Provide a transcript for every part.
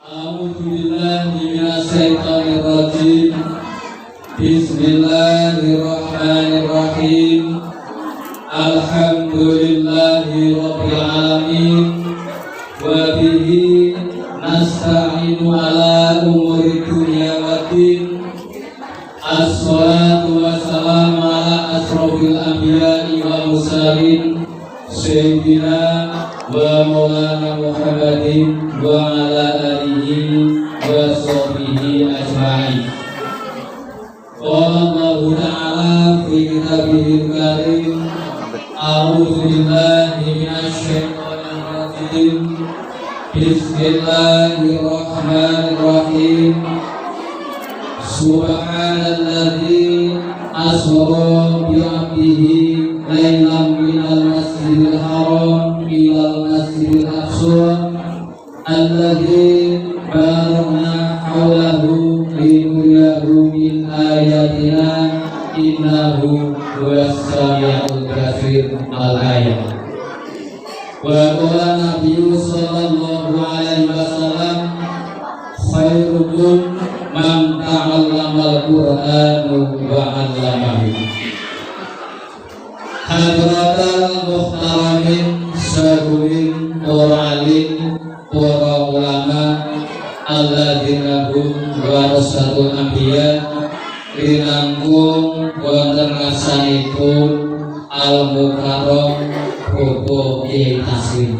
A'udzubillahiminasyaitonirrajim. Bismillahirrahmanirrahim. Alhamdulillahi rabbil alamin. Wa bihi nasta'inu ala umuri dunya waddin. Assalatu wassalamu ala asrofil anbiya'i wa mursalin Sayyidina wa maulana Muhammadin wa ala alihi wa sahbihi ajma'in. Qala Allahu ta'ala fi kitabihil karim. A'udzu billahi minasyaitonir rajim. Bismillahirrahmanirrahim. Subhanalladzi asra bi 'abdihi lailan minal masjidil haram ilal masjidil aqsa alladzi barakna hawlahu linuriyahu min ayatina innahu huwas samiul basir. Al-ayat. Wa qala nabiyyu sallallahu alaihi wasallam khairukum man ta'allamal Qur'ana wa 'allamahu. Hadratal muhtaramin sagurin oralim para ulama alladzina hum warasatul anbiya rinangkung wonten ngasanipun al-mukarram Bobo Kiai Taslim,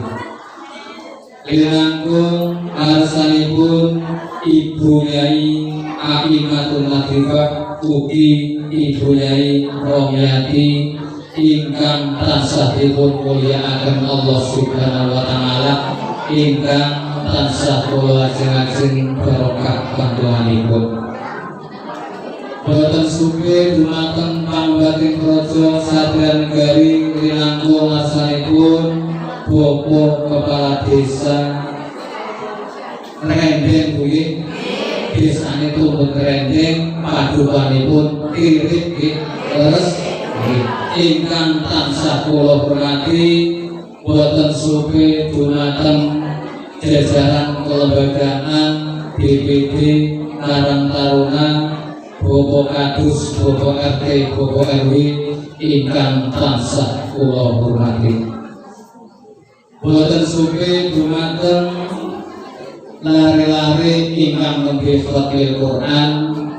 rinangkung ngasanipun Ibu Nyai Aimatul Latifah ugi Ibu Nyai Romiati ingkang tansah dipun mulyakaken Allah Subhanahu wa taala, ingkang tansah kula ajeng-ajeng barokah panjenenganipun. Boten supe dumateng pangbating praja Sadran Negari rinangkung asalipun Bapak Kepala Desa Rendeng kuwi desane Tumbek Rendeng padukanipun Tirip leres ingkang tansah kula hormati. Boten supe dumateng jajaran kelembagaan DPD Karang Taruna, Bapak Kadus, Bapak RT, Bapak RW ingkang tansah kula hormati. Boten supe dumateng lare-lare ingkang nembe khatimul Quran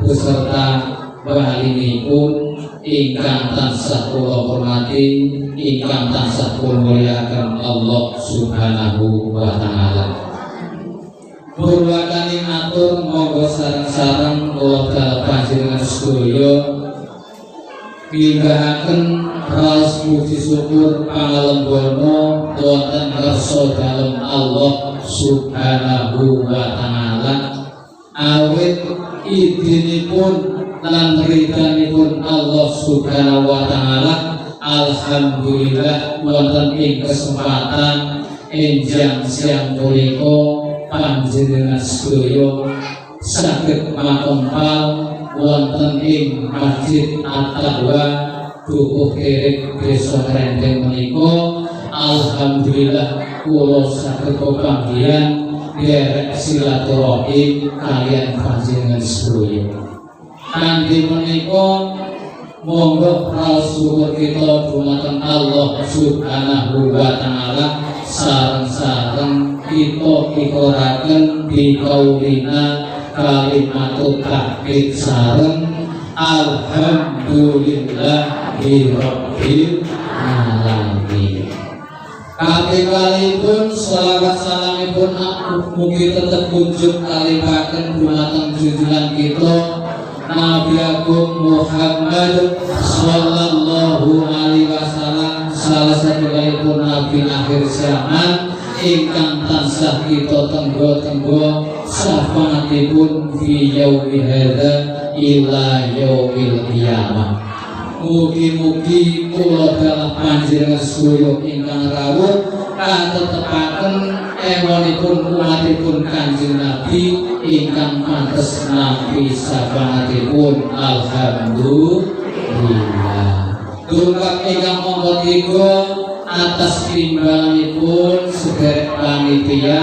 beserta bahalinipun ingkang tansah kula hormati, ingkang tansah kula mulyakaken Allah Subhanahu wa taala. Purwakani atur monggo sareng-sareng kula dalem panjenengan sedaya pindhahaken raos puji syukur pangalembono wonten ngarsa dalem Allah Subhanahu wa taala awit idinipun lan ridhanipun Allah Subhanahu wa taala. Alhamdulillah wonten ing kesempatan enjang siang punika panjenengan sedaya saged makempal wonten ing Masjid At-Taqwa Dukuh Kirik Desa Rendeng menika. Alhamdulillah kula saged pepanggihan derek silaturahim kaliyan panjenengan sedaya. Kanthi menika monggo raos syukur kita dumateng Allah Subhanahu wa taala sareng-sareng kita ikhoraken di kaulina kalimatut tahmid sareng alhamdulillahi rabbil alamin. Kapikalipun selawat salamipun mugi tetep kunjuk kalimpaken dumateng junjungan kita Nabi Agung Muhammad sallallahu alaihi wasallam, salah satunggalipun nabi akhir zaman ingkang tansah kita tenggo-tenggo safanatipun fi yaumi hadza ila yaumil qiyamah. Mugi-mugi kula dalem panjenengan sedaya ingkang rawuh katetepaken ewanipun umatipun Kanjeng Nabi ingkang pantes nampi safanatipun. Alhamdulillah. Dungkap ingkang monggo tiga atas timbanganipun sedherek panitia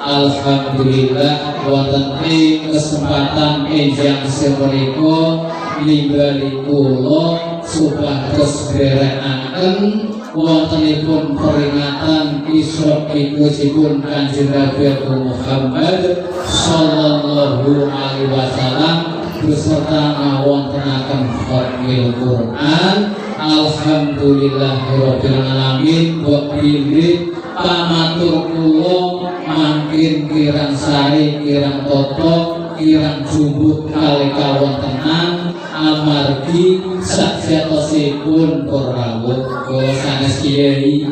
Alhamdulillah wonten ing kesempatan enjang semenika ningali kula supados derekaken wontenipun peringatan Isra Mi'rajipun Kanjeng Nabi Muhammad sallallahu alaihi wasallam beserta ngawontenaken khatmil Quran. Alhamdulillahirabbil alamin. Wa bilih pamatur kula mangkin kirang sari kirang toto kirang jumbut kali kawontenan amargi sajatosipun rawuh kula sanes kiai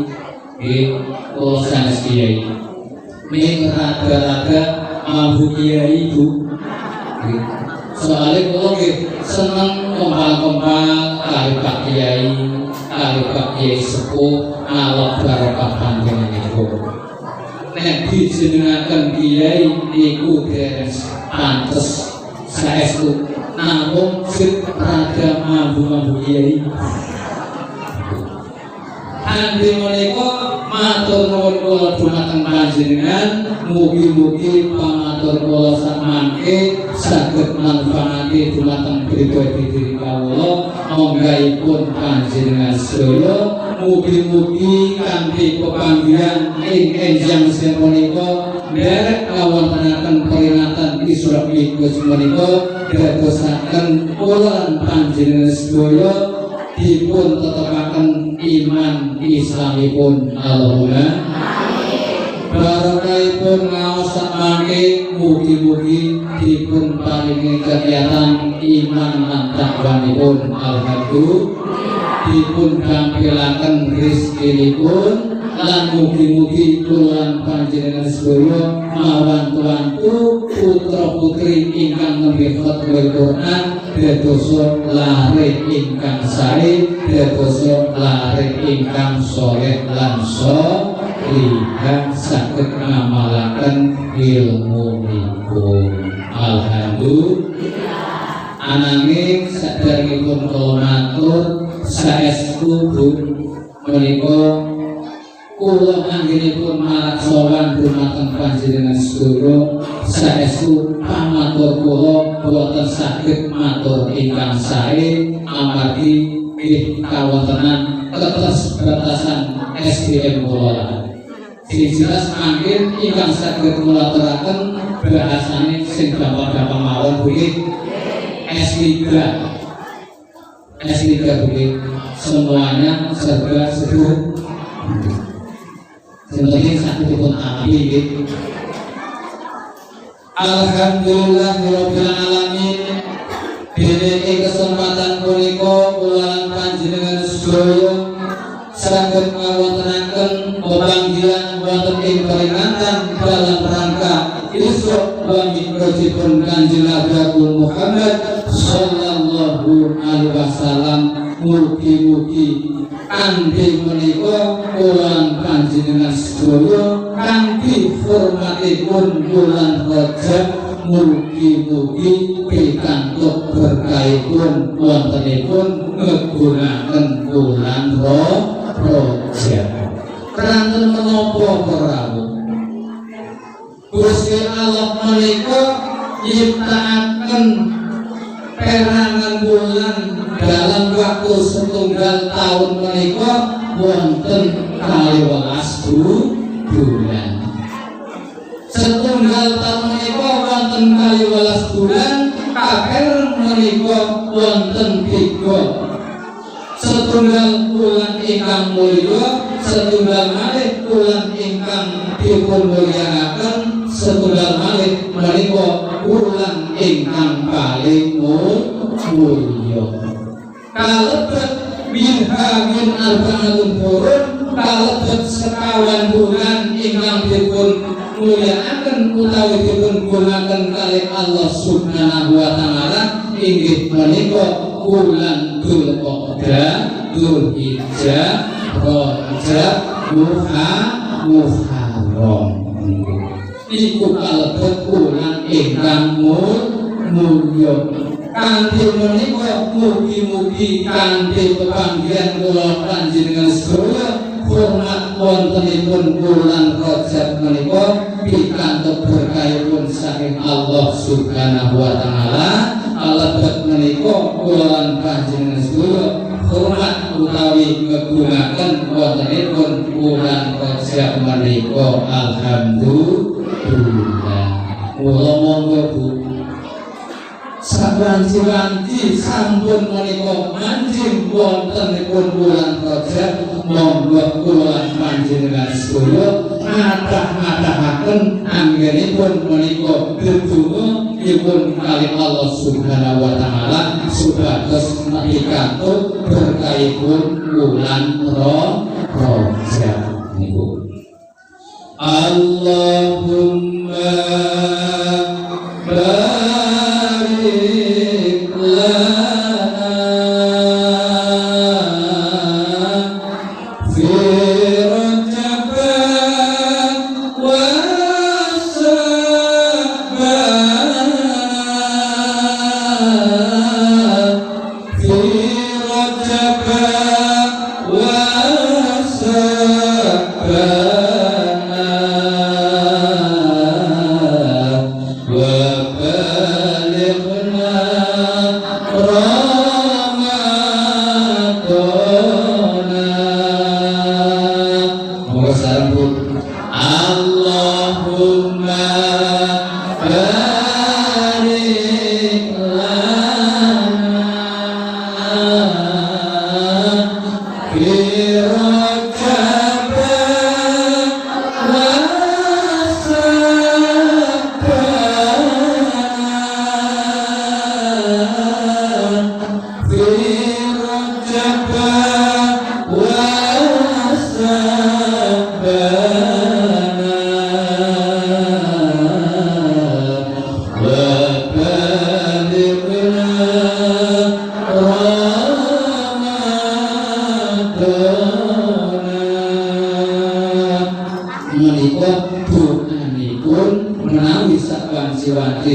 nggih kula sanes kiai ning rada-rada mambu kiai Bu nggih soalnya kula nggih seneng kembang-kembang kali Pak Kiai kali Pak Kiai sepuh ngalap barokah panjenenganipun nek dijenengaken kiai niku dereng pantes saestu namun fit rada mambu-mambu kiai andi menika matur nuwun kula dhumateng panjenengan mugi-mugi pamatur kula samangke saged manfaati dhumateng pribadi diri kawula monggaipun panjenengan sedaya mugi-mugi kanthi pepanggihan ing enjang semenika derek kawontenaken peringatan Isra Mi'raj menika dadosaken kula panjenengan sedaya dipun tetepaken iman Islamipun. Allahumma barokahipun ngaos samangke mugi-mugi dipun paringi kegiatan iman lan takwanipun. Alhamdulillah dipun gampilaken rezekinipun lan mugi-mugi kula panjenengan sedaya mawantu putra putri ingkang nembe khatmul Quran dadosa lare ingkang sae dadosa lare ingkang saleh lan salihah saged ngamalaken ilmunipun. Alhamdulillah ananging saderengipun kula matur saestu menika kula anggenipun marak sowan dhumateng panjenengan sedaya saestu pamatur kula boten saged matur ingkang sae amargi nggih kawontenan keterbatasan SDM kula. Sing jelas mangkin ingkang saged kula aturaken bahasane sing gampang-gampang mawon nggih S3 nggih semuanya serba seduh sebenarnya satu pun api gitu. Alhamdulillahirabbil alamin. Dene kesempatan punika kula panjenengan sedaya saged ngawontenaken pepanggihan wonten ing peringatan dalam rangka Isra wa Mi'rajipun Kanjeng Nabi Muhammad sallallahu alaihi wasallam. Mugi-mugi kanthi menika kula panjenengan sedaya kanthi hormatipun bulan Rajab mugi-mugi pikantuk berkahipun wontenipun ngegunakaken bulan Rajab. Ranten menapa rawuh Gusti Allah menika nyiptakaken perangan bulan dalam waktu setunggal tahun menika wonten 12 bulan. Setunggal tahun menika wonten 12 bulan, kaper menika wonten 3. Setunggal bulan ingkang mulya, setunggal malih bulan ingkang dipun mulyakaken, setunggal malih menika bulan ingkang paling mulya. Kalebet minha min arba'atun hurun, kalebet sekawan bulan ingkang dipun mulyakaken utawi dipun gunakaken kalih Allah Subhanahu wa taala inggih menika bulan Dzulqa'dah, Dzulhijjah, Rajab, Muharram. Iku kalebet bulan ingkang mulya. Kanthi menika mugi-mugi kanthi pepanggihan kula panjenengan sedaya hormat wontenipun bulan Rajab menika pikantuk berkahipun saking Allah Subhanahu wa taala. Alebet menika kula panjenengan sedaya hormat utawi ngegunakaken wontenipun bulan Rajab menika. Alhamdulillah. Mula monggo Bu sabanci-banci sampun menika manjing wontenipun bulan Rajab, monggo kula panjenengan sedaya ngadah-ngadahaken anggenipun menika dedonga nyuwun kalih Allah Subhanahu wa taala supados pikantuk berkahipun bulan Rajab niku. Allahumma barik lana fi Rajab wa Sya'ban fi Rajab wa Sya'ban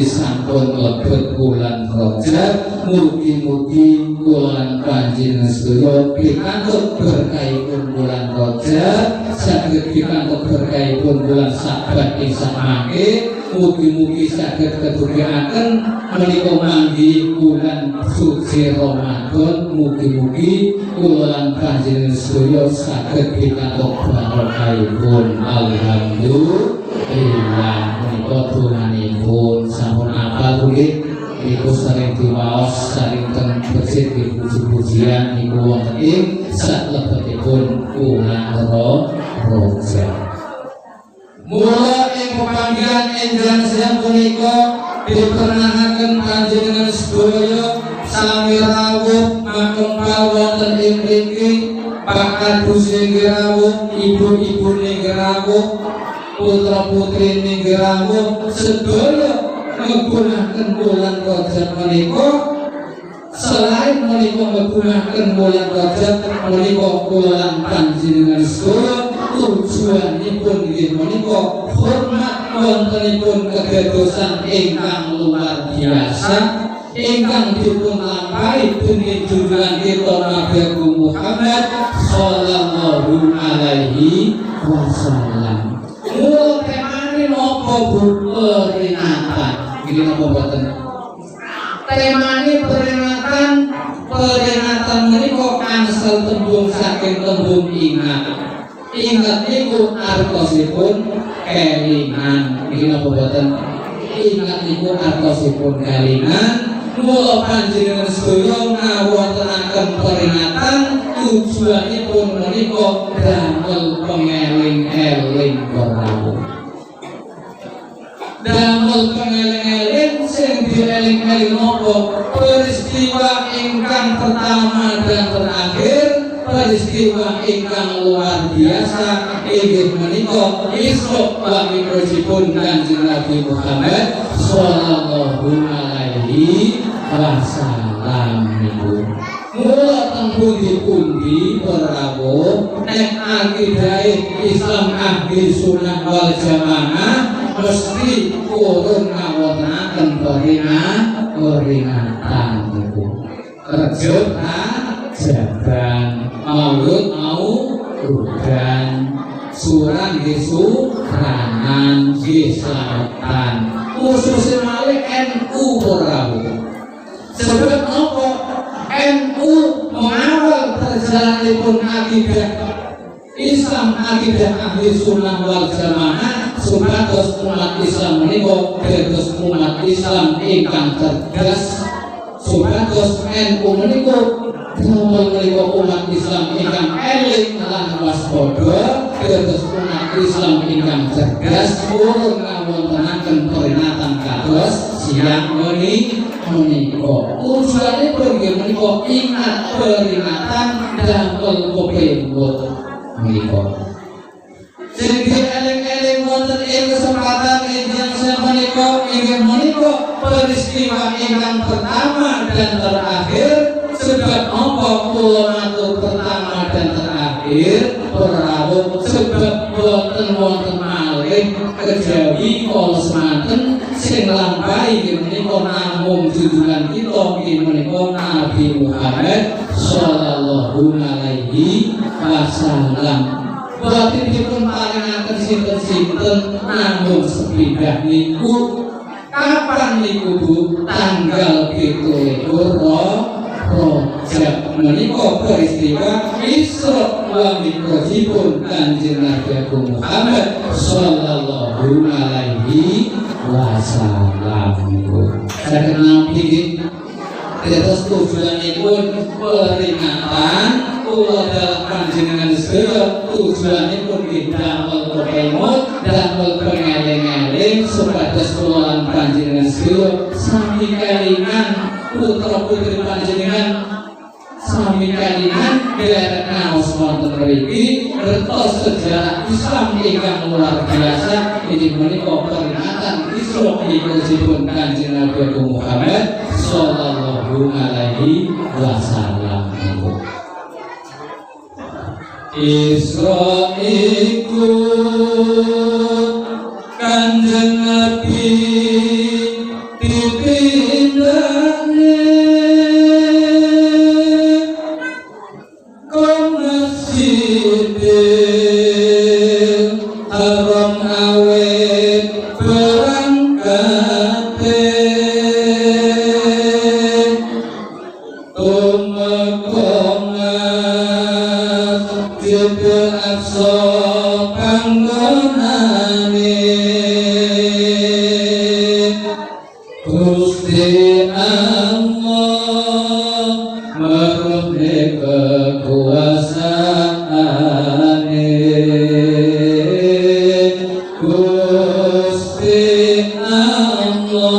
sampun mlebet bulan Rajab, mugi-mugi kula panjenengan sedaya pikantuk berkahipun bulan Rajab, saged pikantuk berkahipun bulan Sya'ban ing samangke, mugi-mugi saged ketugihaken menika manggi bulan suci Ramadan, mugi-mugi kula panjenengan sedaya saged pikantuk berkahipun. Alhamdulillah. Menika donganipun sampun apal nggih, niku sering diwaos saring teng masjid puji-pujian niku wonten ing salebetipun bulan Rajab. Mula ing pepanggihan enjang siang punika dipernahaken panjenengan sedaya sami rawuh makempal wonten ing mriki, Pak Kadus nggih rawuh, ibu-ibu nggih rawuh, putra-putri nggih rawuh, sedaya nggunakaken bulan Rajab menika. Selain menika nggunakaken bulan Rajab menika kula panjenengan sedaya tujuanipun inggih menika hormat wontenipun kedadosan ingkang luar biasa ingkang dipun lampahi dening junjungan kita Nabi Muhammad sallallahu alaihi wasallam. Mula temane napa Bu? Peringatan. Iki napa boten? Temane peringatan menika angsal tembung saking tembung ingat. Ingat niku artosipun kelingan. Iki napa boten? Ingat niku artosipun kelingan. Mula panjenengan sedaya ngawontenaken peringatan tujuanipun menika damel pengeling-eling rawuh. Damel pengeling-eling sing dieling-eling napa? Peristiwa ingkang pertama dan terakhir, peristiwa ingkang luar biasa inggih menika Isra wa Mi'rajipun Kanjeng Nabi Muhammad sallallahu alaihi wasallam niku. Mula teng pundi-pundi rawuh nek akidah Islam ahli sunnah wal jamaah mesti kurun ngawontenaken peringatan niku. Kerja jaban maulud mau udan, suran di suranan di selatan, khususnya malih NU Purawu. Sebab apa? NU mengawal perjalananipun akidah Islam, akidah ahli sunnah wal jamaah, supados umat Islam menika dados umat Islam ingkang cerdas, supados NU menika damel menika umat Islam ingkang eling lan waspada, dados umat Islam ingkang cerdas purun ngawontenaken peringatan kados siang menika. Tujuanipun nggih menika ingat peringatan damel kepengut menika. Sing eling-eling wonten ing kesempatan ingkang sapunika inggih menika peristiwa ingkang pertama dan terakhir. Sebab apa kula matur pertama dan terakhir Purawu? Sebab boten wonten malih kejawi kala semanten sing lampahi inggih menika namung junjungan kita inggih menika Nabi Muhammad sallallahu alaihi wasallam. Boten dipun paringaken sinten-sinten namung sepidah niku. Kapan niku Bu? Tanggal 17 Rajab menika peristiwa Isra wa Mi'rajipun Kanjeng Nabi Muhammad sallallahu alaihi wasallam. Saged nampi terus tujuanipun peringatan kula dalam panjenengan sedaya, tujuanipun damel kepengut, damel pengeling-eling supados kula lan panjenengan sedaya sami kelingan putra putri panjenengan sami kelingan derek naos wonten mriki ngertos sejarah Islam ingkang luar biasa. Ini menika peringatan Isra Mi'rajipun Kanjeng Nabi Muhammad sallallahu alaihi wasallam. Isra iku Kanjeng Nabi dipindhane ke Masjidil Haram awet berangkate tumeka Masjidil Aqsa panggonane Gusti Allah merune kekuasaane, Gusti Allah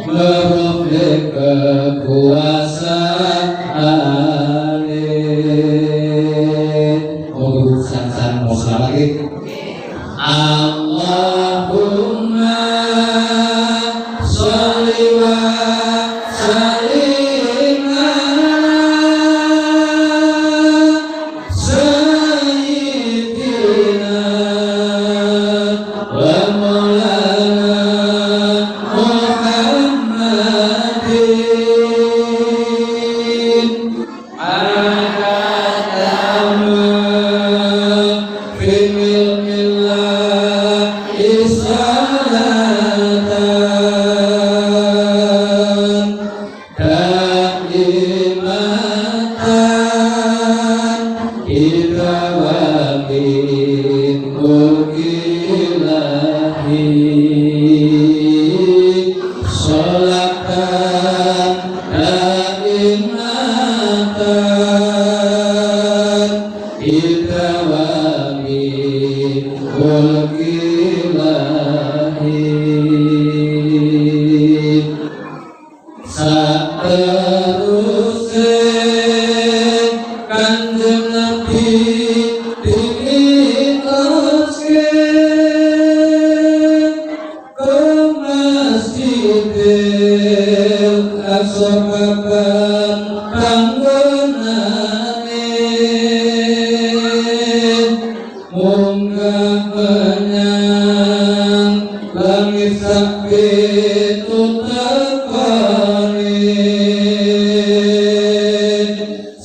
merune kekuasaane. Urusan san lagi. Allahumma sholli wa sallim ala sayyidina wa maulana Muhammadin adatamu fil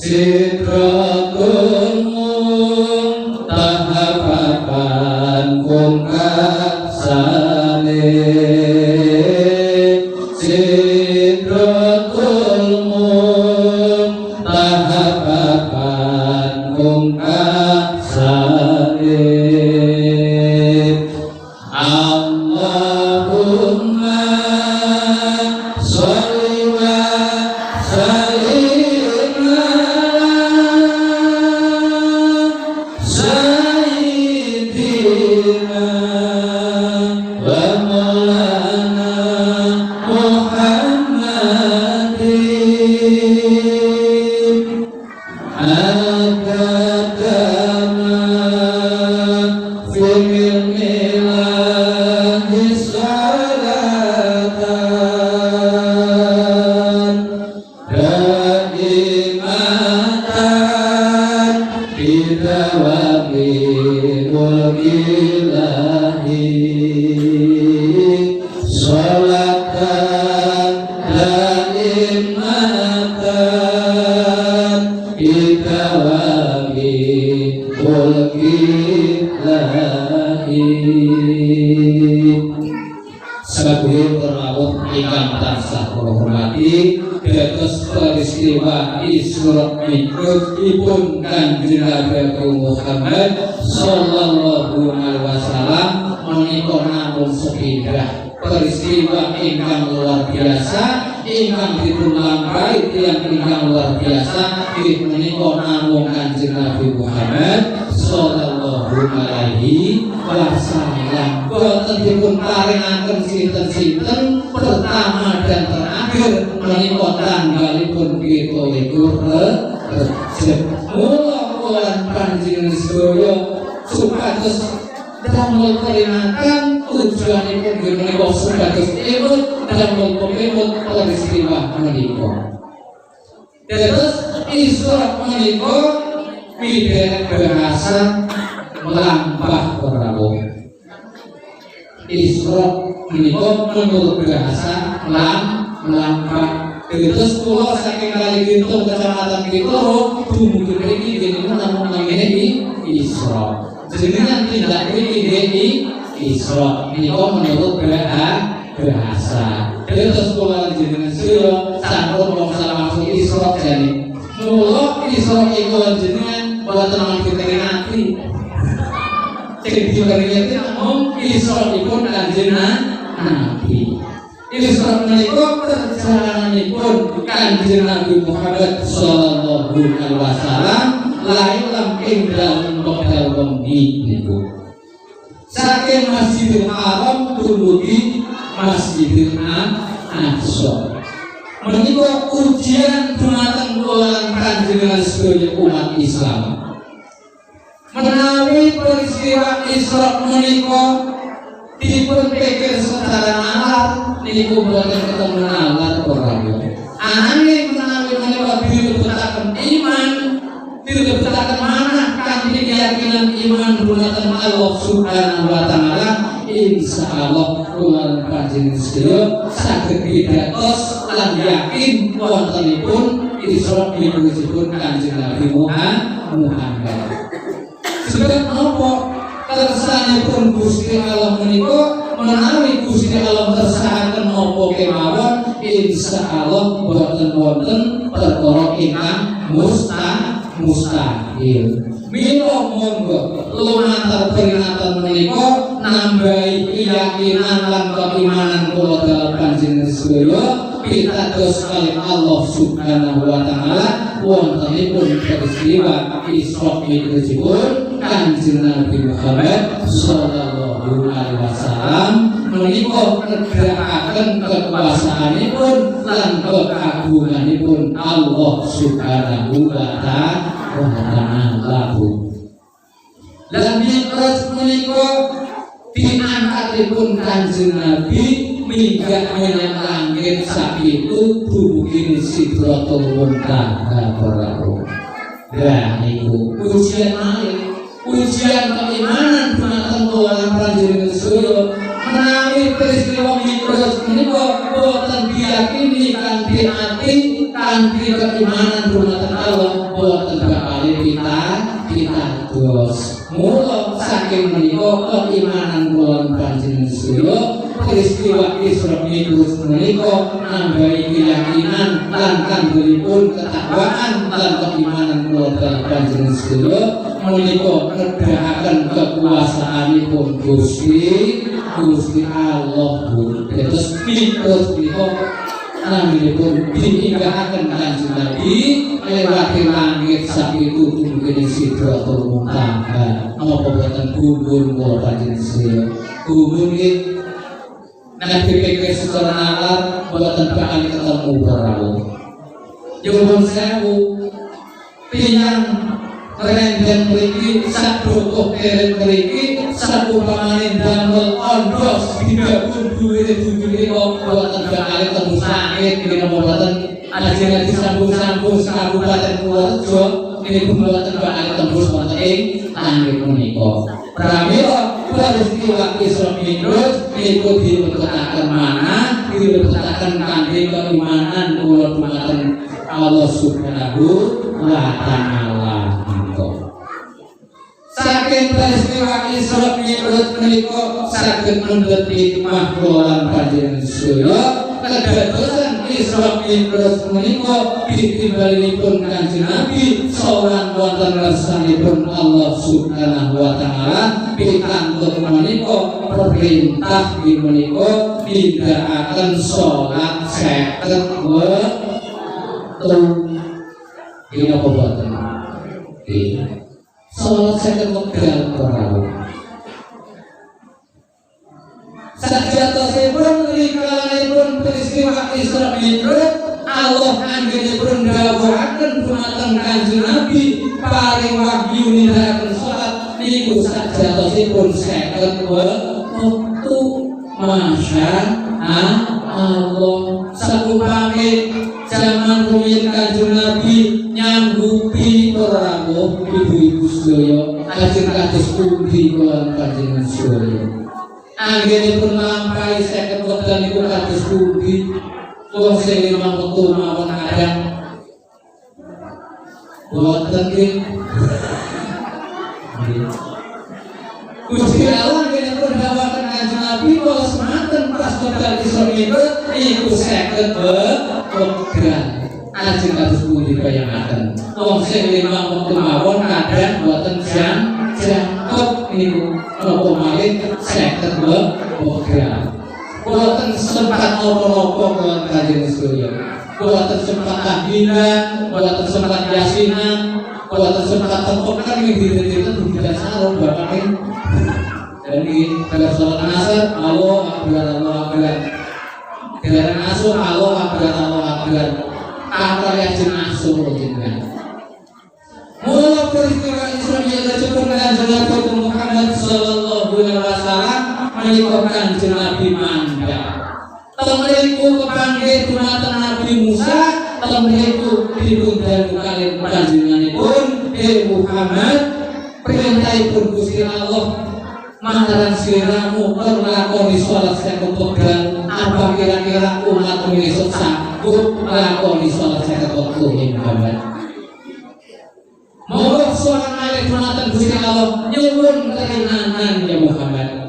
Sidratul bidawami ulkilahi sabuhing perawuh ingkang tansah kula hormati dados peristiwa Isra Mi'raj ipun Kanjeng Nabi Muhammad sallallahu alaihi wasallam menika namung sepindah peristiwa ingkang luar biasa ingkang ditulampahi tiyang ingkang luar biasa inggih menika namung Kanjeng Nabi Muhammad sallallahu alaihi wasallam. Boten dipun paringaken sinten-sinten pertama dan terakhir menika tanggalipun 27 Rejab. Mula panjenengan sedaya supados damel peringatan tujuanipun menika supados imut damel pemimut peristiwa menika. Dados Isra menika piderek bahasa melampah perawuh. Isra menika menurut bahasa melampah. Terus kula saking kali Gintung kecamatan Kitoro dumugi mriki jenengan namung namine Isra. Jenengan tindak mriki Isra menika menurut bahasa. Terus kula jenengan sedaya sampun masalah maksud Isra jane. Mula Isra iku jenengan boten namung diterangati. Sing diterangati namung Isra dipun Kanjeng Nabi. Isra menika perjalananipun Kanjeng Nabi Muhammad sallallahu alaihi wasallam lain ing dalem wekdal wengi niku. Saking Masjidil Haram dumugi Masjidil Aqsa. Menika ujian dumateng kula panjenengan sedaya umat Islam. Menawi peristiwa Isra menika dipun pikir secara nalar niku boten ketemu nalar perawuh. Ananging menawi menika dilebetaken iman, dilebetaken manah kanthi keyakinan iman dumateng Allah Subhanahu wa taala, insyaallah kula panjenengan sedaya saged pitados lan yakin wontenipun Isra Mi'rajipun Kanjeng Nabi Muhammad. Sebab napa kersanipun Gusti Allah menika menawi Gusti Allah kersakaken napa kemawon insyaallah boten wonten perkara ingkang mustahil. Mila monggo lumantar peringatan menika nambahi keyakinan lan keimanan kula dhateng panjenengan sedaya pitados kalih Allah Subhanahu wa taala wontenipun peristiwa Isra Mi'rajipun Kanjeng Nabi Muhammad sallallahu alaihi wasallam menika negakaken kekuasaanipun lan keagunganipun Allah Subhanahu wa taala. Lan Mi'raj menika diangkatipun Kanjeng Nabi minggah menyang langit sakitu dumugi Sidratul Muntaha perawuh. Lah niku ujian malih, ujian keimanan dumateng kula panjenengan sedaya menawi peristiwa Mi'raj menika boten diyakini kanthi ati kanthi keimanan dumateng Allah boten bakal pitados. Mula saking menika keimanan kula panjenengan sedaya peristiwa Isra Mi'raj menika nambahi keyakinan lan kanggonipun ketakwaan lan keimanan kula panjenengan sedaya menika nedahaken kekuasaanipun Gusti Allah. Dados Mi'raj menika naminipun diinggahaken Kanjeng Nabi lewati langit sakitu dumugi Sidratul Muntaha. Napa boten gumun kula panjenengan sedaya? Gumun nggih. Nek dipikir secara nalar boten bakal ketemu perawuh. Nyuwun sewu tiyang renden mriki sadoko keren mriki sakupamane damel ondos didapun duwite bujune kok boten bakal ketemu sakit menika boten ajeng disambung-sambung Kabupaten Purworejo niku boten bakal tembus wonten ing langit menika. Pramila peristiwa Isra Mi'raj niku dilebetaken mana dilebetaken kangge keimanan kula dumateng Allah Subhanahu wa taala. Saking peristiwa Isra Mi'raj menika saged mundhut hikmah kula panjenengan sedaya kedadosan Isra Mi'raj menika ditimbalinipun Kanjeng Nabi sowan wonten ngarsanipun Allah Subhanahu wa taala pikantuk menika perintah menika nindakaken salat 50 wektu. Ini apa boten? Salat 50 wektu ora. Sajatosipun rikalanipun peristiwa Isra Mi'raj Allah anggenipun dawuhaken dumateng Kanjeng Nabi paring wahyu nindakaken salat niku sajatosipun 50 wektu. Masya Allah. Sakupame zaman rumiyin Kanjeng Nabi nyanggupi para rawuh ibu-ibu sedaya ajeng kados pundi kula panjenengan sedaya. Anggenipun lampahi 50 wektu niku kados pundi? Wong sing 5 wektu mawon kadang boten nggih. Gusti Allah anggenipun dawuhaken Kanjeng Nabi kula semanten pas wekdal Isra Mi'raj niku 50 wektu. Ajeng kados pundi bayangaken. Wong sing 5 wektu mawon kadang boten jangkep niku napa malih 50 wektu. Boten sempat apa-apa kula kanjeng sedaya. Boten sempat tahlilan, boten sempat yasinan, boten sempat tempokan ing dinten-dinten tidak sarung bapak. Jadi pada salat asar Allah akbar Allah akbar. Dereng asur Allah akbar Allah akbar. Apa yang jenasuh jenengan. Mula peristiwa Isra Mi'raj pun Kanjeng Nabi Muhammad sallallahu alaihi wasallam menika Kanjeng Nabi mandhap. Temriku kepanggih dumateng Nabi Musa, temriku dipundhut kalih panjenenganipun Muhammad perintahipun Gusti Allah mantaran siramu nglakoni salat 50 wektu. Apa kira-kira umat Indonesia sanggup nglakoni salat 50 wektu Muhammad? Moga sowan malih dumateng Gusti Allah nyuwun keringanan ya Muhammad.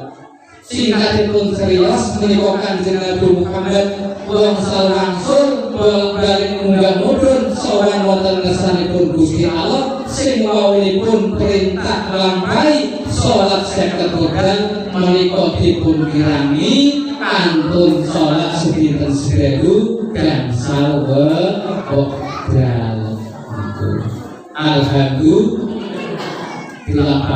Singkatipun serius menika Kanjeng Nabi Muhammad wangsal wangsul balik munggah mudhun sowan wonten ngarsanipun Gusti Allah sing wawinipun perintah nglampahi salat 50 wektu menika dipun kirangi kantun salat sedinten 1000 gangsal wektu. Alhamdulillah,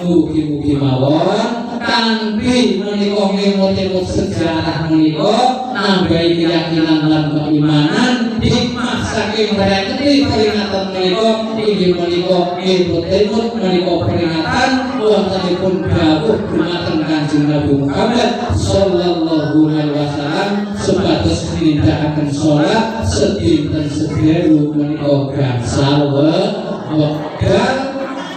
mugi-mugi mawon kanthi menika ngemot-emot sejarah menika nambahi keyakinan lan keimanan hikmah saking berkati peringatan menika inggih menika ngemot-emot menika peringatan wontenipun dawuh dumateng Kanjeng Nabi Muhammad sallallahu alaihi wasallam supados nindakaken salat sedinten 1000 menika gangsal wektu.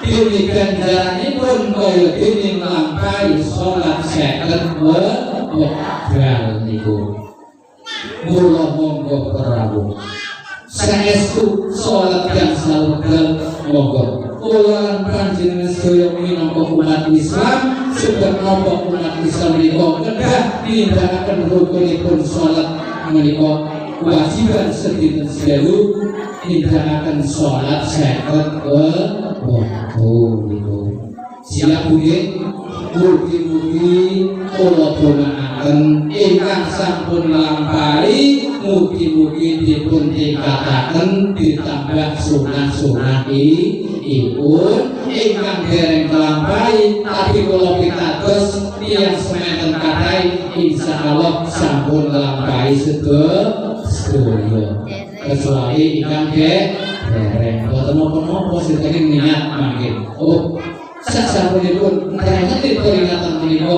Dene ganjaranipun kaya dene nglampahi salat 50 wektu niku. Mula monggo rawuh saestu salat gangsal wektu monggo. Kula lan panjenengan sedaya minangka umat Islam sebab napa umat Islam menika kedah nindakaken rukunipun salat menika kewajiban sedinten 1000 nindakaken salat 50 wektu niku. Siap nggih, mugi-mugi kula donaaken ingkang sampun nglampahi mugi-mugi dipun tingkataken ditambah sunah-sunahipun ingkang dereng nglampahi tapi kula pitados tiyang semanten kathah insyaallah sampun nglampahi sedaya. Kecuali ingkang dereng boten napa-napa sedherek niat mangke. Oh, sasampunipun ngrengeti peringatan menika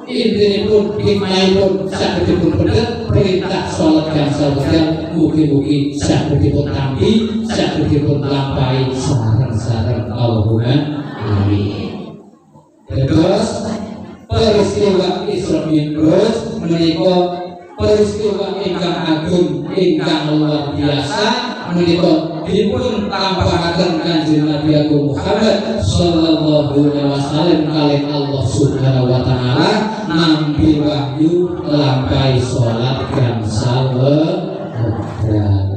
intinipun hikmahipun saged dipun pendhet perintah salat gangsal wektu mugi-mugi saged dipun tampi saged dipun lampahi sareng-sareng Allahumma amin. Terus peristiwa Isra Mi'raj menika peristiwa ingkang agung ingkang luar biasa menika dipun tampahaken Kanjeng Nabi Agung Muhammad sallallahu alaihi wasallam kalih Allah Subhanahu wa taala nampi wahyu lampahi salat gangsal wekdal.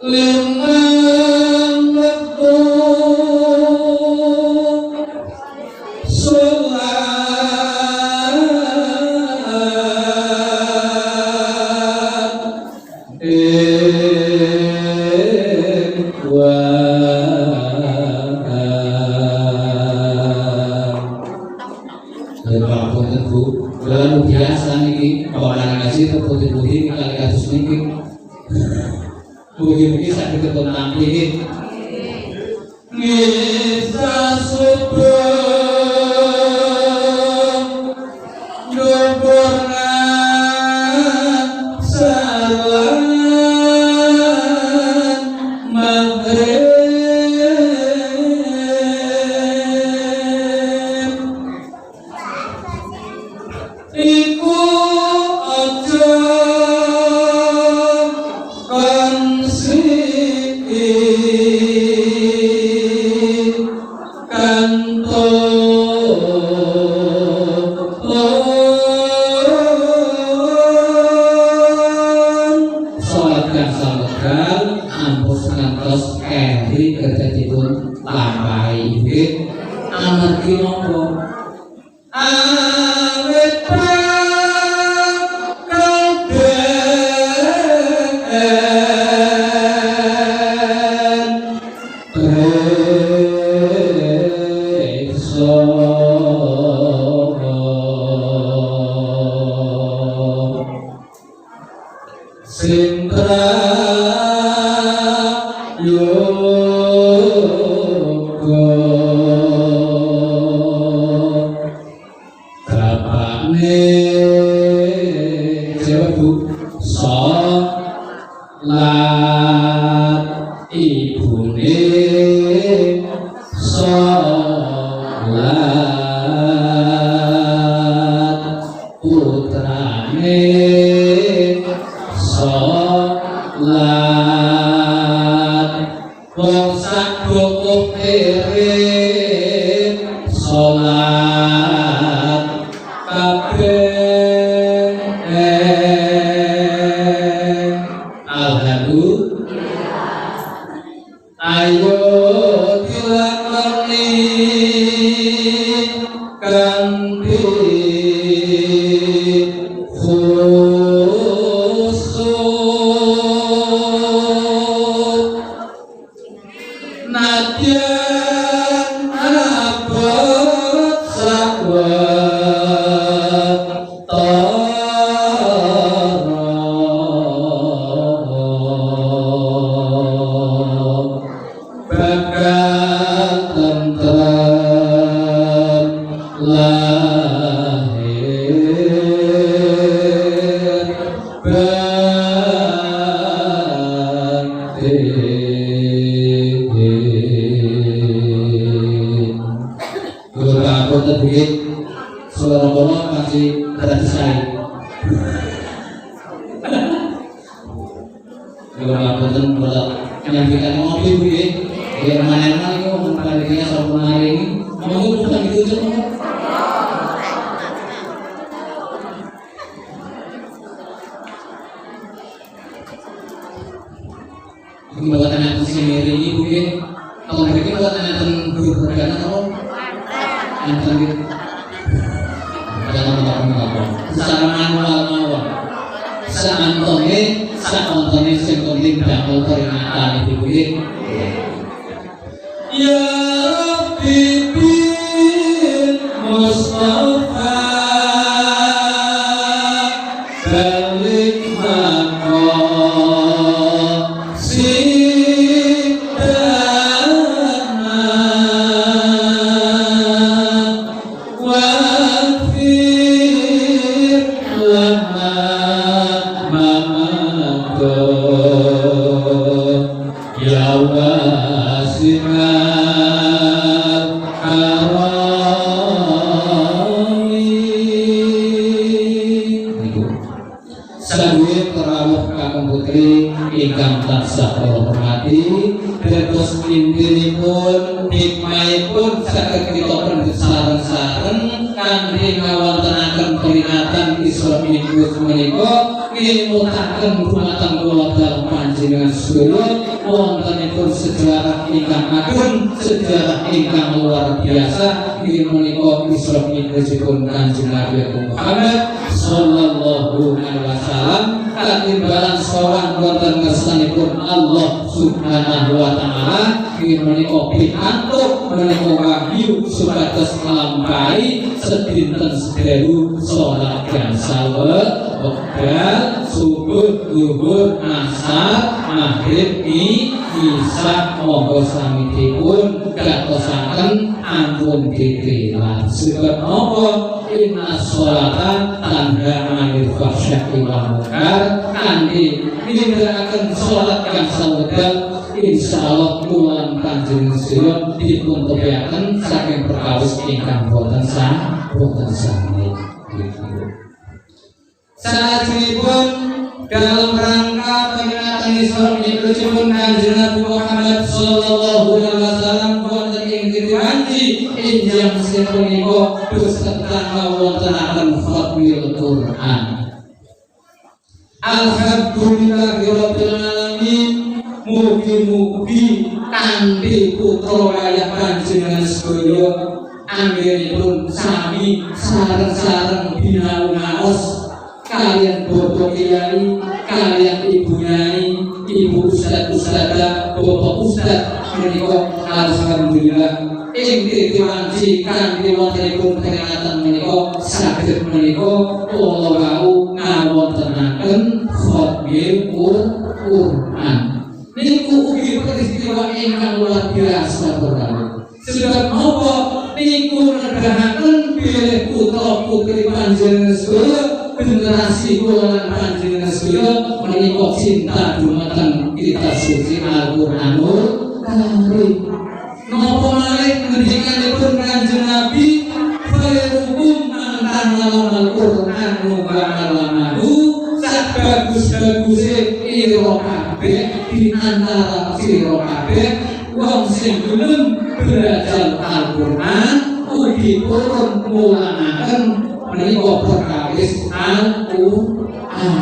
Limang waktu luar biasa niki kawalan ngaji putih-putih kali kasus niki mugi-mugi saged ketemu nampi niki bisa subuh nyuburna salat maghrib iku aja Ya wasi'at ingkang tansah kula hormati dados pintinipun hikmahipun saged kita pendhet sareng-sareng kanthi ngawontenaken peringatan Isra Mi'raj menika ngimutaken dumateng kula dalem panjenengan sedaya wontenipun sejarah ingkang ageng, sejarah ingkang luar biasa inggih menika Isra Mi'rajipun Kanjeng Nabi Muhammad sallallahu alaihi wasallam katimbalan sowan wonten ngersanipun Allah Subhanahu wa taala inggih menika pikantuk menika wahyu supados nglampahi sedinten sedherek salat gangsal wekdal subuh zuhur asar maghrib isya monggo samitipun gatosaken ampun ditilang sebab apa inna sholata tanha 'anil fahsya'i wal munkar kanthi nindakaken salat gangsal wekdal insyaallah kula panjenengan sedaya dipun tepiaken saking perkawis ingkang boten sah salajengipun dalam rangka peringatan Isra Mi'rajipun Kanjeng Nabi Muhammad sallallahu alaihi wasallam wonten ing diwanci injang punika beserta ngawontenaken khatmil Quran. Alhamdulillahirabbil alamin. Mugi-mugi kanthi putra wayah panjenengan sedaya anggenipun sami sareng-sareng binaungaos kalian bapak kiai, kalian ibu nyai, ibu ustad-ustadzah, bapak ustad menika alhamdulillah ing diwanci kanthi wontenipun peringatan menika saged menika kula wau ngawontenaken khatmil Quran. Niku ugi peristiwa ingkang luar biasa berlalu. Sebab apa niku nedahaken bilih putra putri panjenengan sedaya generasi kula lan panjenengan sedaya menika cinta dumateng kitab suci Al-Qur'anul Karim. Napa malih ngendikanipun Kanjeng Nabi khairukum man ta'allama al-Qur'an wa 'allamahu sabagus-baguse ira kabeh di antara sira kabeh wong sing gelem belajar Al-Qur'an ugi purun mulanaken menika perkawis Al-Qur'an.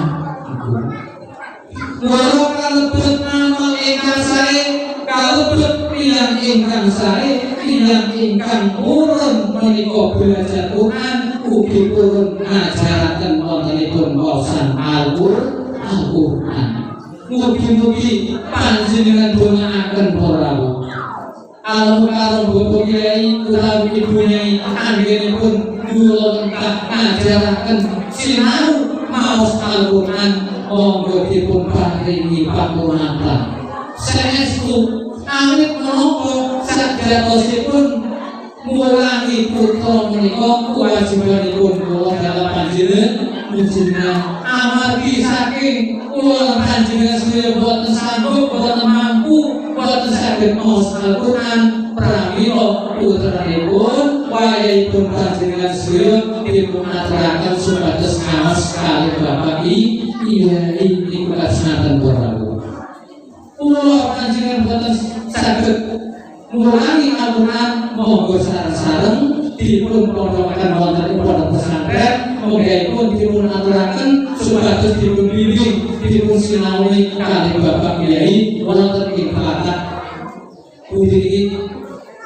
Walau kalebet amal ingkang sae, kalebet tiyang ingkang sae, tiyang ingkang purun menika belajar Quran ugi purun ngajaraken wontenipun wawasan Al-Qur'an. Mugi-mugi panjenengan dongaaken para rawuh. Almarhum bapak kiai utawi ibu nyai anggenipun kula engkang ngajaraken sinau maos Al-Qur'an monggo dipun paringi pakurmatan. Saestu awit menapa sajatosipun mulangi putra menika kewajibanipun kula dalam panjenengan amargi saking kula panjenengan sedaya boten sanggup boten mampu boten saged maos Al-Qur'an pramila putranipun wayahipun panjenengan sedaya dipun aturaken supados ngaos kalih bapak Kyai niku kasunatan para rawuh. Kula panjenengan boten saged mulangi Al-Qur'an monggo sareng-sareng dipun pondhokaken wonten ing pondok pesantren monggo dipun aturaken supados dipun bimbing dipun sinaoni kalih bapak Kyai wonten ing Kelakah pundi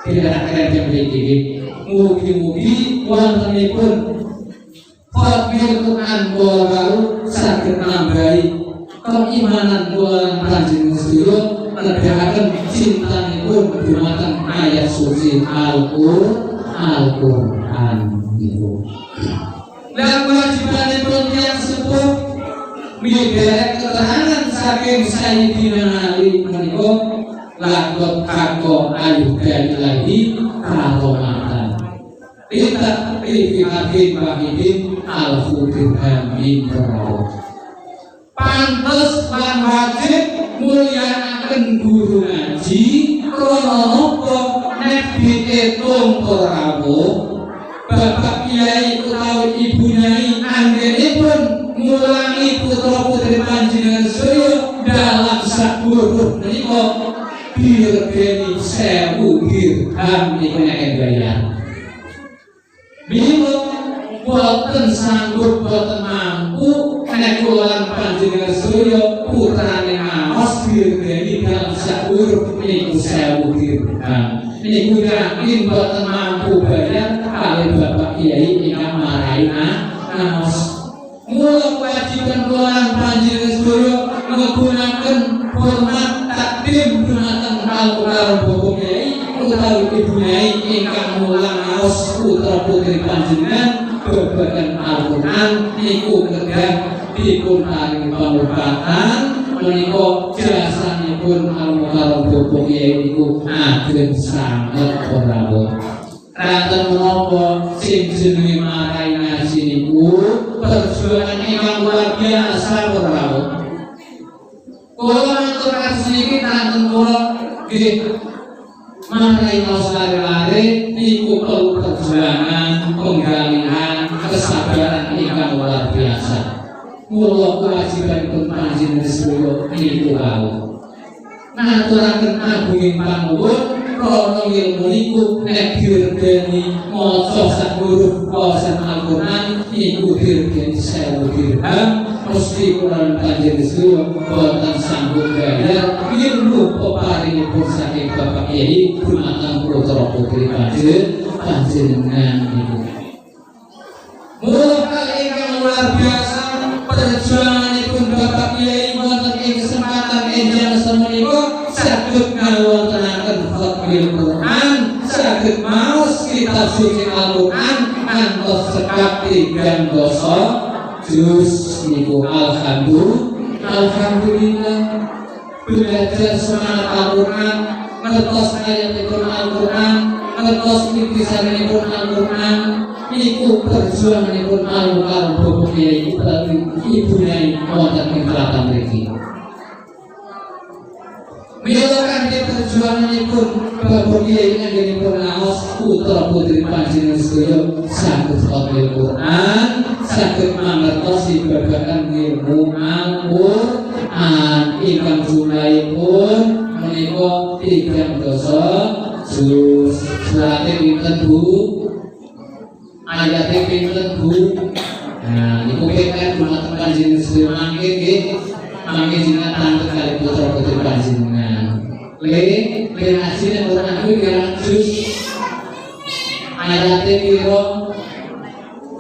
tidak keren mriki. Mugi-mugi wontenipun khatmil Quran kula wau saged nambahi keimanan kula panjenengan sedaya nedahaken cintanipun dumateng ayat suci Al-Qur'an niku. Lan kewajibanipun tiyang sepuh miderek keterangan saking Sayyidina Ali menika lakot hakko ayuda ilahi karomatan tidak pilih wahidin al-fudirham imroh pantes lan wajib mulyakaken guru ngaji krana napa nek diitung rawuh bapak kiai utawi ibu nyai anggenipun mulangi putra putri panjenengan sedaya dalam sak huruf menika dirgeni 1000 dirham niku nek bayar. Mila boten sanggup boten mampu nek kula panjenengan sedaya putrane ngaos dirgeni dalam sak huruf niku 1000 dirham. Niku yakin boten mampu bayar kali Bapak Kiai ingkang marai ngaos. Mula kewajiban kula panjenengan sedaya menggunakan hormat takdim dumateng Al-Qur'an Bapak Kiai utawi Ibu Nyai ingkang mulang ngaos putra putri panjenengan babagan Al-Qur'an niku kedah dipun paringi pangurmatan menika jasanipun Al-Mukarram Bapak Kiai niku ageng sanget rawuh. Ranten menapa sing jenenge marai ngaji niku perjuangan ingkang luar biasa rawuh. Kula aturaken sedikit ranten kula nggih marai ngaos lare-lare niku perlu perjuangan, penggalian, kesabaran ingkang luar biasa. Mula kewajibanipun panjenengan sedaya niku rawuh. Ngaturaken agunging panuwun krana ilmu niku nek dirgeni maca sak huruf basa Al-Qur'an niku dirgeni 1000 dirham mesti kula panjenengan sedaya boten sanggup bayar ilmu peparingipun saking Bapak Kiai dumateng putra putri panjenengan niku. Mula kali ingkang luar biasa perjuanganipun Bapak Kiai wonten ing kesempatan enjang semenika saged ngawontenaken Fatmil Quran, saged maos kitab suci Al-Qur'an ngantos sekap 3 juz niku alhamdulillah belajar semangat Al-Qur'an ngertos ayatipun Al-Qur'an ngertos intisanipun Al-Qur'an niku perjuanganipun Al-Mukarram Bapak Kiai utawi Ibu Nyai wonten ing Klaten mriki. Mila kanthi perjuanganipun Bapak Kiai anggenipun ngaos putra putri panjenengan sedaya saged hafal Quran, saged mangertos babagan ilmu Al-Qur'an ingkang jumlahipun menika 3 juz. Surate pinten Bu? Ayate pinten Bu? Nah, niku kene dumateng panjenengan sedaya mangke nggih. Mangke jenengan tanglet kali putra putri panjenengan. Le ngaji nek Quran kuwi pirang juz? Ayate pira?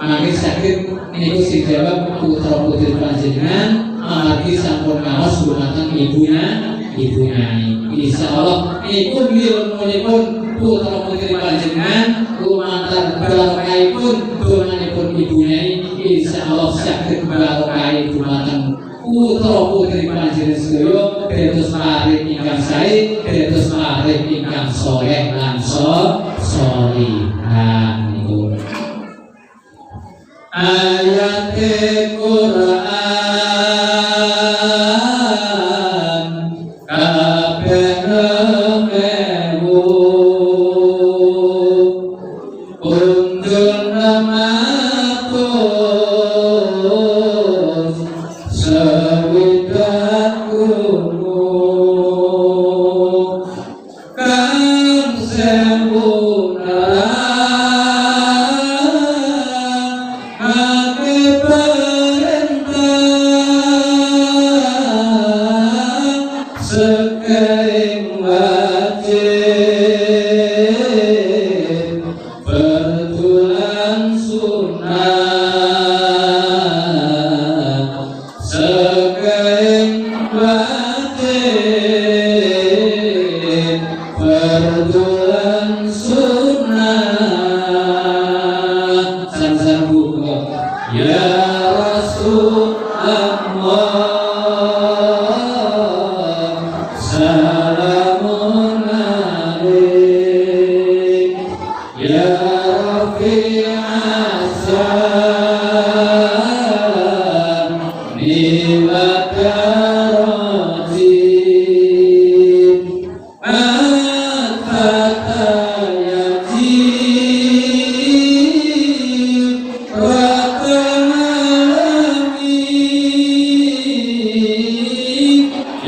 Mangke saged niku sing jawab putra putri panjenengan amargi sampun ngaos dumateng ibunya. Insyaallah niku ilmunipun putra putri panjenengan lumantar barokahipun donganipun Ibu Nyai insyaallah saged barokah dumateng putra putri panjenengan sedaya dados larik ingkang sae dados larik ingkang saleh lan sholihan niku. Ayat Quran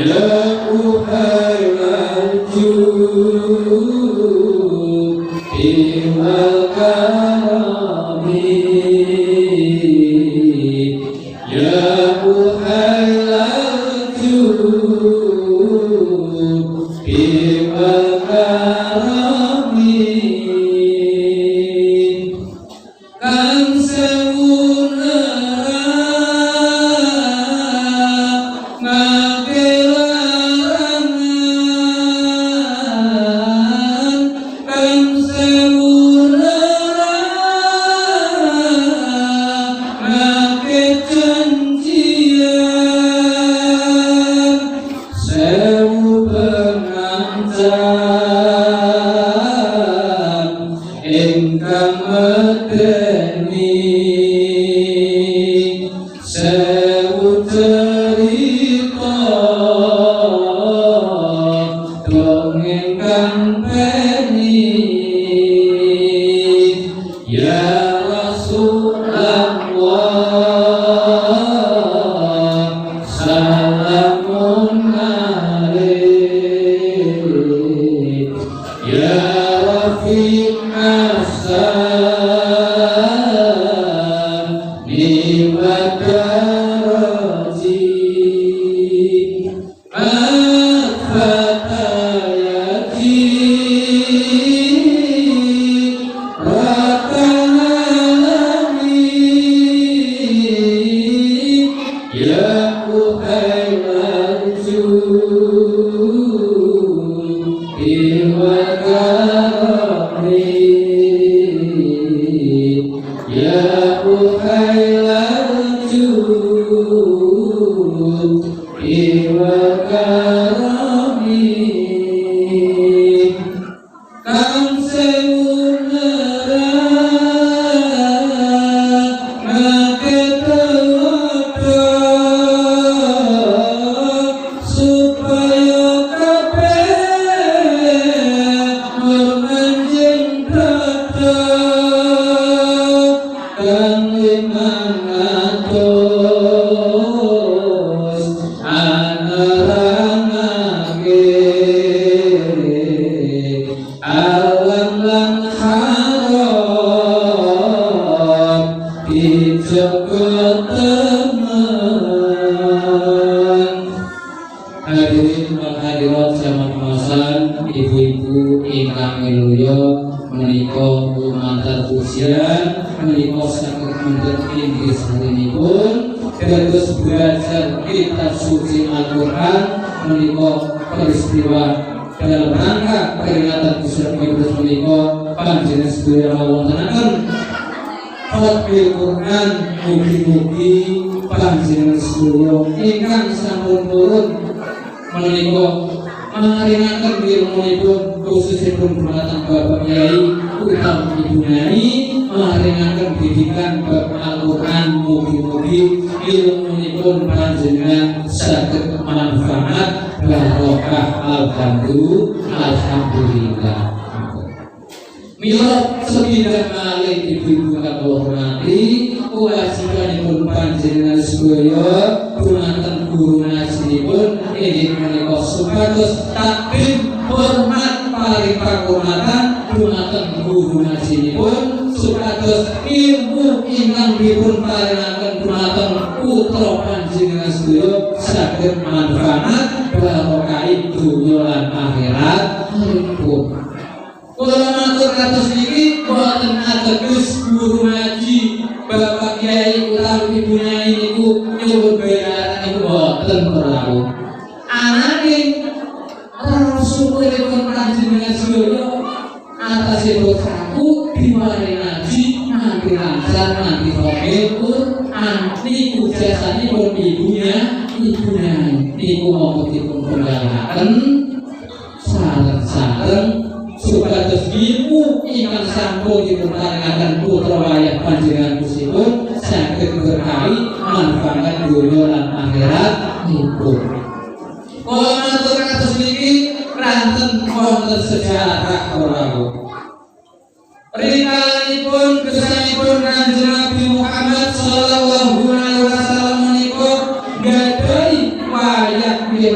Yeah.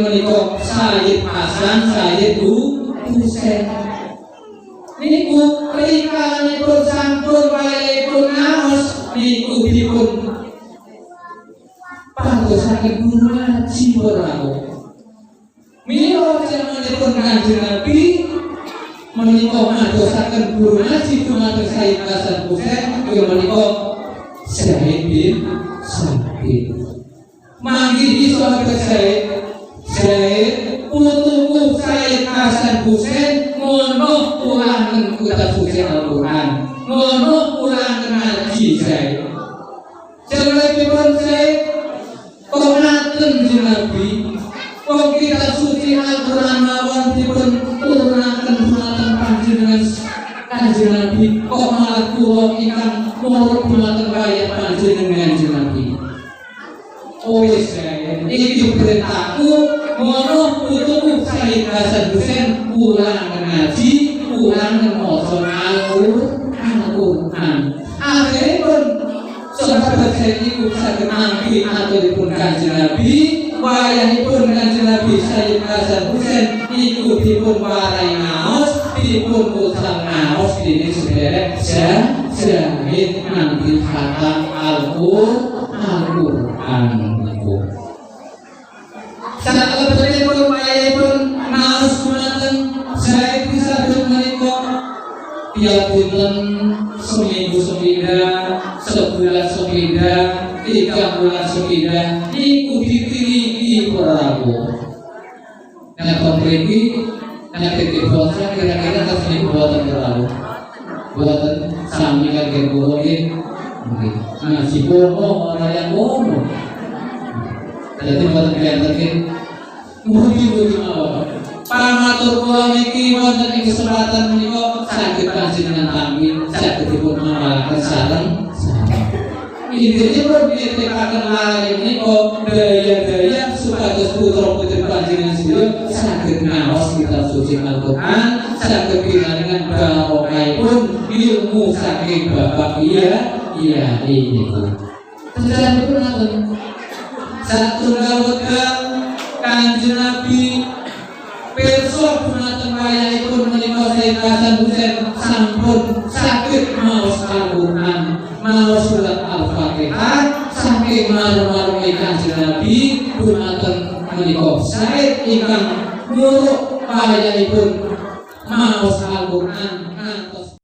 Menika Sayyid Hasan Sayyid Husain niku prikanipun sampun wayahipun ngaos niku dipun pantosaken guru ngaji ora mila jamanipun Kanjeng Nabi menika madosaken guru ngaji dumateng Sayyid Hasan Husain inggih menika Zaid bin Sabit manggi sahabat Zaid putuku Sayyid Hasan Husain ngono ulangen kitab suci Al-Qur'an ngono ulangen ngaji Zaid jamanipun Zaid kok ngaten Nabi kok kitab suci Al-Qur'an mawon dipun turunaken dumateng panjenengan Kanjeng Nabi kok malah kula ingkang nurut dumateng kaya panjenengan Kanjeng Nabi. Oh yes, iki perintahku ngono putuku Sayyid Hasan Husain ulang ngaji ulang maca Al-Qur'an. Akhiripun sahabat Zaid iku saged nampi aturipun Kanjeng Nabi wayahipun Kanjeng Nabi Sayyid Hasan Husain iku dipun paring ngaos dipun putra ngaos dene sederek Zaid nampi khatam Al-Qur'an niku. Sanak kebetulanipun wayahipun ngaos dumateng Zaid disabut menika tiap dinten seminggu sepindah, sebulan sepindah, 3 bulan sepindah, niku ditiliki Prabu. Karena kompresi, karena kekibosan kira-kira terus buatan Prabu, buatan sami kan kebuatin, nah si bono orang yang bono, jadi buatan kelihatan muji mawon. Pamatur kula niki wonten ing kesempatan menika saged panjenengan tampi saged dipun mamaraken sareng. Intinipun nitekaken lalih menika daya-daya supados putra-putri panjenengan sedaya saged ngaos kitab suci Al-Qur'an, saged pinaringan barokahipun ilmu saking Bapak iya niku. Sejarahipun ngoten. Satunggal wekdal Kanjeng Nabi pirsa dumateng wayahipun menika Sayyid Hasan Husain sampun saged maos Al-Qur'an, maos surat Al-Fatihah saking marung-marunge Kanjeng Nabi dumateng menika Zaid ingkang nyuruh wayahipun maos Al-Qur'an